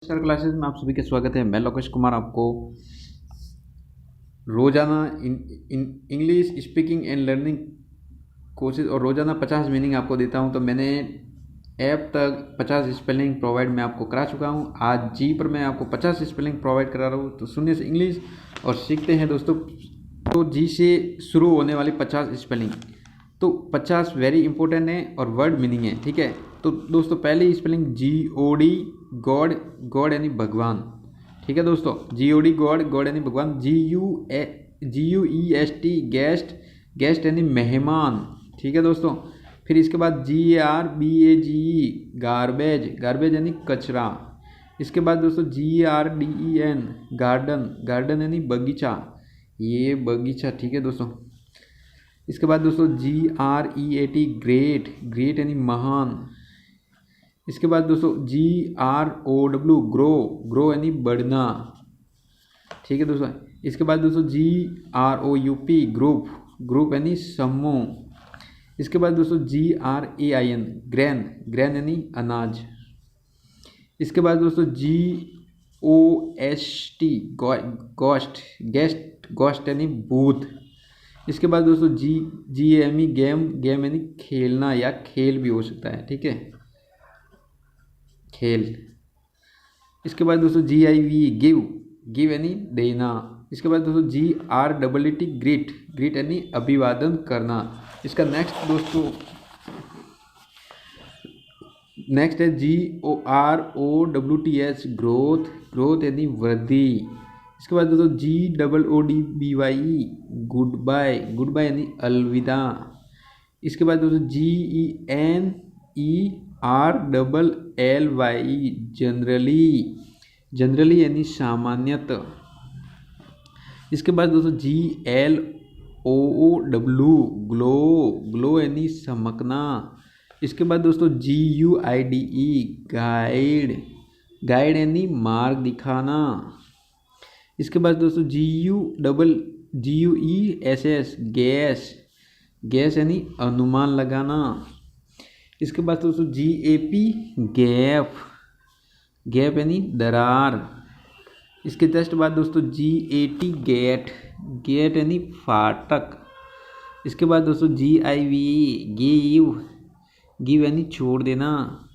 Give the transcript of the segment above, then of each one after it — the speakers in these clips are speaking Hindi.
सर क्लासेस में आप सभी का स्वागत है। मैं लोकेश कुमार आपको रोज़ाना English speaking and learning courses और रोज़ाना 50 मीनिंग आपको देता हूं। तो मैंने ऐप तक 50 स्पेलिंग प्रोवाइड मैं आपको करा चुका हूं। आज जी पर मैं आपको 50 स्पेलिंग प्रोवाइड करा रहा हूं। तो सुनने से इंग्लिश और सीखते हैं दोस्तों। तो जी से शुरू होने वाली 50 स्पेलिंग, तो 50 वेरी इंपॉर्टेंट है और वर्ड मीनिंग है, ठीक है। तो दोस्तों पहली स्पेलिंग GOD, गॉड, गॉड यानी भगवान, ठीक है दोस्तों। GOD गॉड, गॉड यानी भगवान। GUEST गेस्ट, गेस्ट यानी मेहमान, ठीक है दोस्तों। फिर इसके बाद GARBAGE गार्बेज, गार्बेज यानी कचरा। इसके बाद दोस्तों GARDEN गार्डन, गार्डन यानी बगीचा, ये बगीचा, ठीक है दोस्तों। इसके बाद दोस्तों GREAT ग्रेट, ग्रेट यानी महान। इसके बाद दोस्तों GROW ग्रो, ग्रो यानी बढ़ना, ठीक है दोस्तों। इसके बाद दोस्तों GROUP ग्रुप, ग्रुप यानी समूह। इसके बाद दोस्तों GRAIN ग्रैन, ग्रैन यानी अनाज। इसके बाद दोस्तों GOST गोस्ट, गेस्ट, गोस्ट यानी भूत। इसके बाद दोस्तों GAME गेम, गेम यानी खेलना या खेल भी हो सकता है, ठीक है, खेल। इसके बाद दोस्तों GIV गिव, गिव यानी देना। इसके बाद दोस्तों GREET ग्रीट, ग्रीट यानी अभिवादन करना। इसका नेक्स्ट दोस्तों नेक्स्ट है GROWTH ग्रोथ, ग्रोथ यानी वृद्धि। इसके बाद दोस्तों GOODBY good bye, good bye यानी अलविदा। इसके बाद दोस्तों GENERLLY जनरली, जनरली यानी सामान्यतः। इसके बाद दोस्तों GLOW ग्लो, ग्लो यानी चमकना। इसके बाद दोस्तों GUIDE गाइड, गाइड यानी मार्ग दिखाना। इसके बाद दोस्तों GUESS गैस, गैस यानी अनुमान लगाना। इसके बाद दोस्तों GAP गैप, गैप यानी दरार। इसके जस्ट बाद दोस्तों GAT गेट, गेट यानी फाटक। इसके बाद दोस्तों GIVE गिव, गिव यानी छोड़ देना।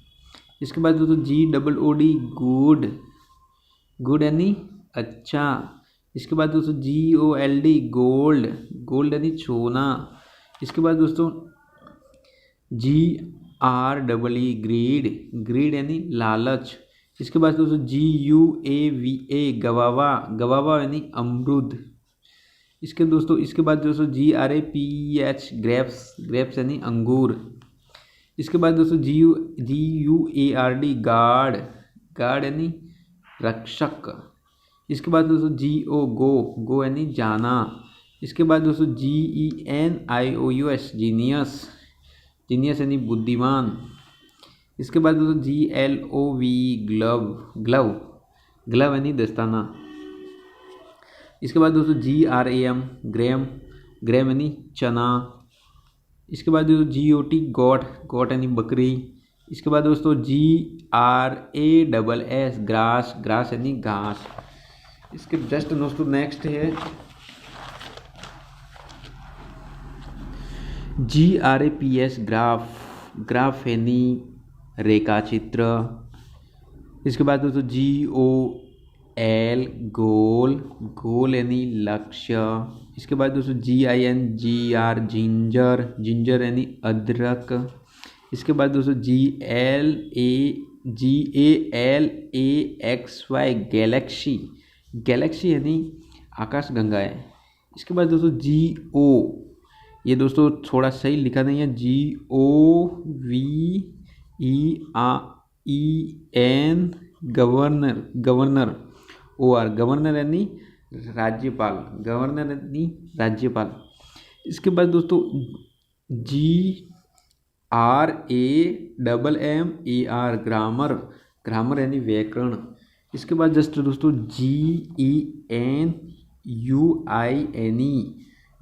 इसके बाद दोस्तों GOOD गुड, गुड यानी अच्छा। इसके बाद दोस्तों GOLD गोल्ड, गोल्ड यानी सोना। इसके बाद दोस्तों GREE ग्रीड, ग्रीड यानी लालच। इसके बाद दोस्तों GUAVA गवावा, गवावा यानी अमरूद। इसके बाद दोस्तों GRAPEH ग्रेप्स, ग्रेप्स यानी अंगूर। इसके बाद दोस्तों GUARD गार्ड, गार्ड यानी रक्षक। इसके बाद दोस्तों GO गो यानी जाना। इसके बाद दोस्तों GENIOUS जीनियस, जीनियस यानी बुद्धिमान। इसके बाद दोस्तों GLOVE ग्लव, ग्लव, ग्लव यानी दस्ताना। इसके बाद दोस्तों GRAM ग्रैम, ग्रैम यानी चना। इसके बाद दोस्तों GOT गोट, गोट यानी बकरी। इसके बाद दोस्तों GRASS ग्रास, ग्रास यानी घास। इसके जस्ट दोस्तों नेक्स्ट है GRAPS ग्राफ, ग्राफ यानी रेखा चित्र। इसके बाद दोस्तों GOL गोल, गोल यानी लक्ष्य। इसके बाद दोस्तों GINGR जिंजर, जिंजर यानी अदरक। इसके बाद दोस्तों GALAXY गैलेक्सी, गैलेक्सी यानी आकाश गंगा है। इसके बाद दोस्तों GO, ये दोस्तों थोड़ा सही लिखा नहीं है, GOVEREN governor, governor OR, governor यानी राज्यपाल, गवर्नर यानी राज्यपाल। इसके बाद दोस्तों GRAMMAR ग्रामर, ग्रामर यानी व्याकरण। इसके बाद जस्ट दोस्तों GENUINE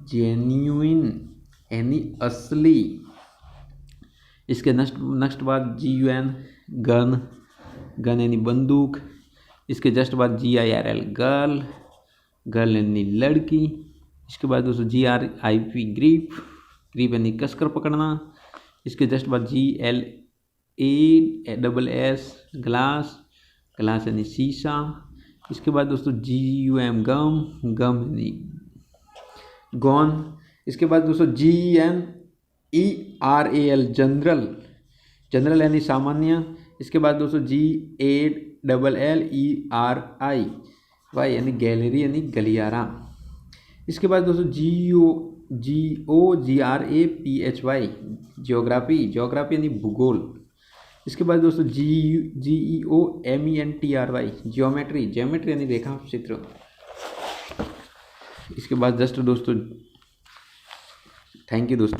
जेन्युइन यानी असली। इसके नेक्स्ट बाद GUN गन, गन यानी बंदूक। इसके जस्ट बाद GIRL गर्ल, गर्ल यानी लड़की। इसके बाद दोस्तों GRIP ग्रीप, ग्रीप यानी कसकर पकड़ना। इसके जस्ट बाद GLASS ग्लास, ग्लास यानी शीशा। इसके बाद दोस्तों GUM गम, गम यानी गॉन। इसके बाद दोस्तों GENERAL जनरल, जनरल यानी सामान्य। इसके बाद दोस्तों GALLERY वाई यानी गैलरी यानी गलियारा। इसके बाद दोस्तों GEOGRAPHY जियोग्राफी, जियोग्राफी यानी भूगोल। इसके बाद दोस्तों GEOMENTRY जियोमेट्री, जियोमेट्री यानी रेखा चित्र। इसके बाद जस्ट दोस्तों थैंक यू दोस्तों।